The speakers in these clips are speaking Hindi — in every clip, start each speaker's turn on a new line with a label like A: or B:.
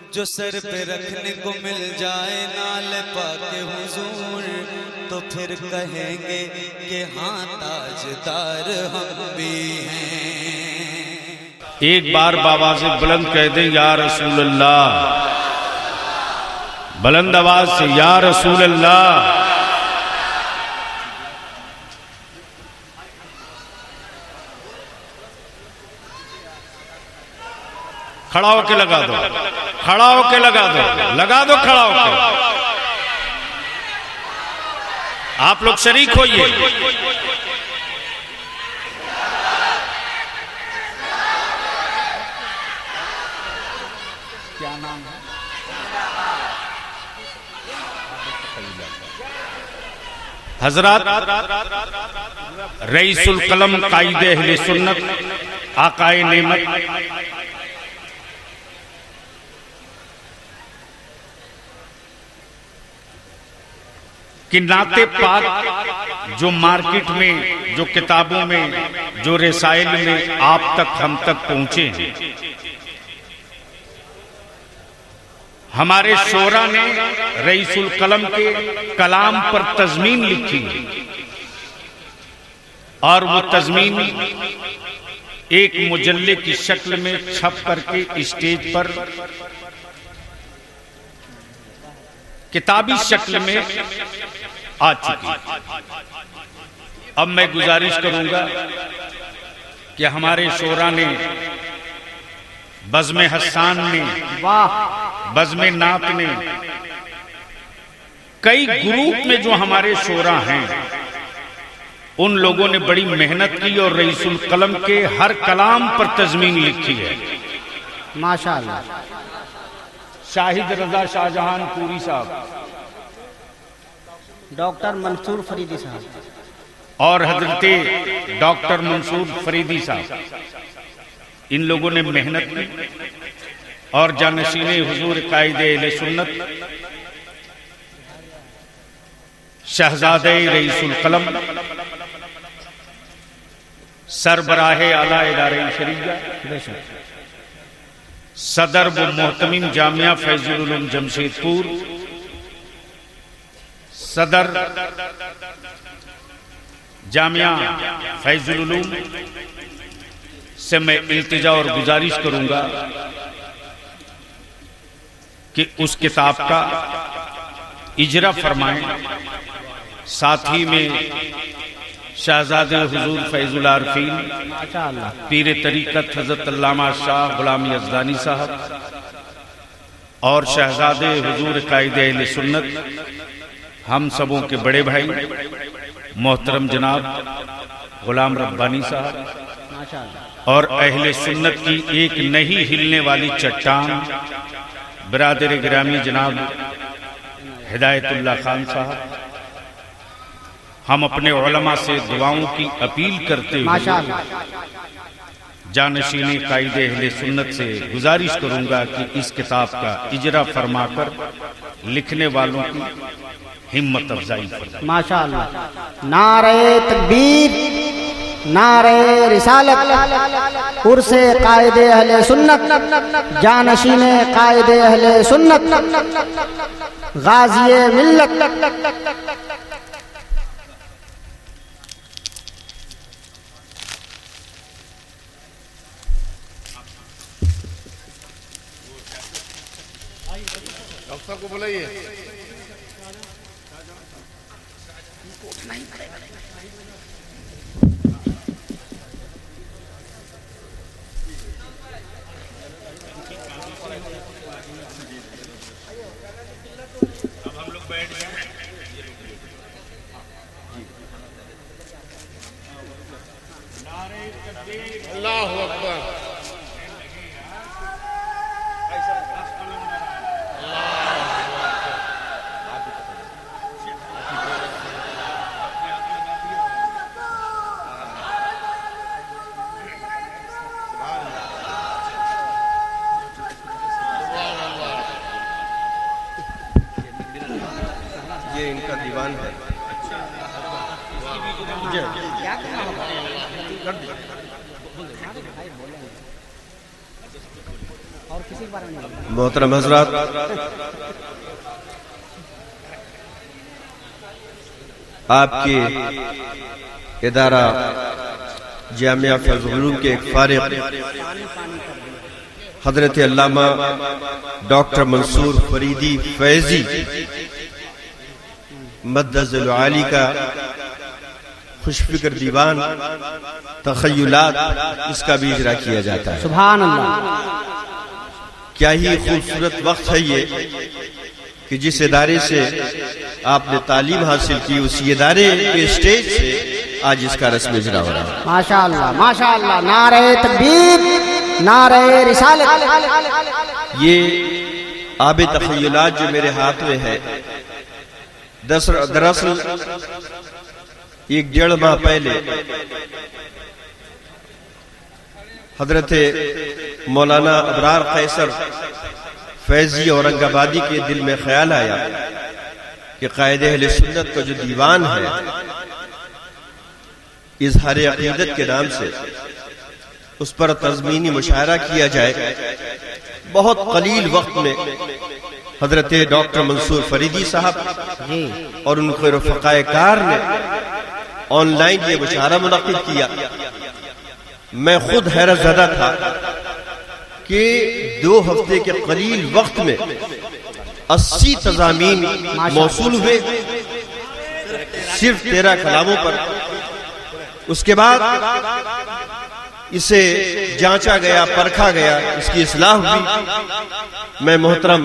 A: जो सर पे रखने को मिल जाए नाल पाके हुजूर, तो फिर कहेंगे कि हाँ ताजदार हम भी हैं।
B: एक बार बाबा से बुलंद कह दें या रसूल अल्लाह, बुलंद आवाज से या रसूल अल्लाह। खड़ा होके लगा दो, खड़ा होके लगा दो, लगा दो खड़ा होके। आप लोग शरीक होइए। क्या नाम है? हजरत रईसुल कलम कायदे अहले सुन्नत आकाए नेमत कि नाते पाक जो मार्केट में, जो किताबों में, जो रसाइल में आप तक हम तक पहुंचे हैं, हमारे शोरा ने रईसुल कलम के कलाम पर तज़मीन लिखी और वो तज़मीन एक मुजल्ले की शक्ल में छप करके स्टेज पर किताबी शक्ल में आ चुकी। अब मैं गुजारिश करूंगा कि हमारे शोरा ने, बज़्म हस्सान ने, बज़्म नात ने, कई ग्रुप में जो हमारे शोरा हैं, उन लोगों ने बड़ी मेहनत की और रईसुल कलम के हर कलाम पर तज़मीन लिखी है।
C: माशाअल्लाह।
B: शाहिद रजा शाहजहान पूरी साहब,
C: डॉक्टर मंसूर फरीदी साहब
B: और हजरते डॉक्टर मंसूर फरीदी साहब, इन लोगों ने मेहनत की और जानशीने हुजूर कायदे अहले सुन्नत शहजादे रईसुल कलम सरबराहे आला इदारे शरीया, सदर व मोहतमीम जामिया फैजुल उलूम जमशेदपुर, सदर जामिया फैजुल उलूम से मैं इल्तिजा और गुजारिश करूंगा कि उस किताब का इजरा फरमाएं। साथ ही में शहजादे हुजूर फैजुल आरफीन पीर तरीकत हजरत अल्लामा शाह गुलाम यज़दानी साहब और शहजादे हुजूर कायदे अहले सुन्नत हम सबों के बड़े भाई मोहतरम जनाब गुलाम रब्बानी साहब और अहले सुन्नत की एक नहीं हिलने वाली चट्टान बिरादर गिरामी जनाब हिदायतुल्लाह खान साहब, हम अपने उलमा से दुआओं की अपील करते हुए जानशीने कायदे अहले सुन्नत से गुजारिश करूंगा कि इस किताब का इजरा फरमाकर लिखने वालों की हिम्मत अफजाई फरमाएं।
C: माशाअल्लाह। नारे तकबीर, नारे रिसालत, उर्से कायदे अहले सुन्नत, जानशीने कायदे अहले सुन्नत, गाज़िए मिल्लत।
D: डॉक्टर को बुलाइए।
B: अब हम लोग बैठ गए।
D: अल्लाहु अकबर। ये इनका दीवान है। मोहतरम हजरात, आपके इदारा जामिया फैज़ुल उलूम के एक फारिग हजरत अल्लामा डॉक्टर मंसूर फरीदी फैजी मद्दज़ुल आली का खुशफिक्र दीवान तख़य्युलात, इसका भी इजरा किया जाता है।
C: सुभान अल्लाह।
D: क्या ही खूबसूरत वक्त है ये कि जिस इदारे से आपने तालीम हासिल की, उस इदारे के स्टेज से आज इसका रस्म इजरा हो रहा है।
C: माशाअल्लाह माशाअल्लाह। नारे तकबीर, नारे रिसालत।
D: ये आबे तख़य्युलात जो मेरे हाथ में है, दरअसल 1-1.5 माह पहले हजरत मौलाना अबरार कैसर फैजी औरंगाबादी के दिल में ख्याल आया कि कायदे अहले सुन्नत का जो दीवान है, इजहार अकीदत के नाम से उस पर तज़मीनी मुशायरा किया जाए। बहुत कलील वक्त में हजरत डॉक्टर मंसूर फरीदी साहब और उनके रफ़क़ाए कार ने ऑनलाइन ये मुशायरा मुनक़िद किया। मैं खुद हैरत ज़दा था कि 2 हफ्ते के कलील वक्त में 80 तज़ामीन मौसूल हुए, सिर्फ 13 कलामों पर। उसके बाद इसे जांचा गया, परखा गया, इसकी इस्लाह हुई। मैं मोहतरम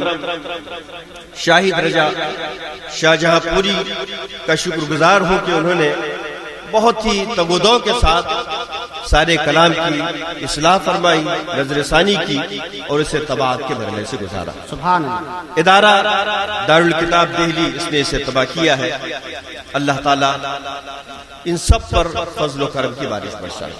D: शाहिद रजा शाहजहांपुरी का शुक्रगुजार हूं कि उन्होंने बहुत ही तगोदों के साथ सारे कलाम की इस्लाह फरमाई, नजरसानी की और इसे तबाअत के मरहले से गुजारा।
C: सुभान अल्लाह।
D: इदारा दारुल किताब दिल्ली, इसने इसे तबाह किया है। अल्लाह ताला इन सब पर फजल व करम की बारिश बरसाए।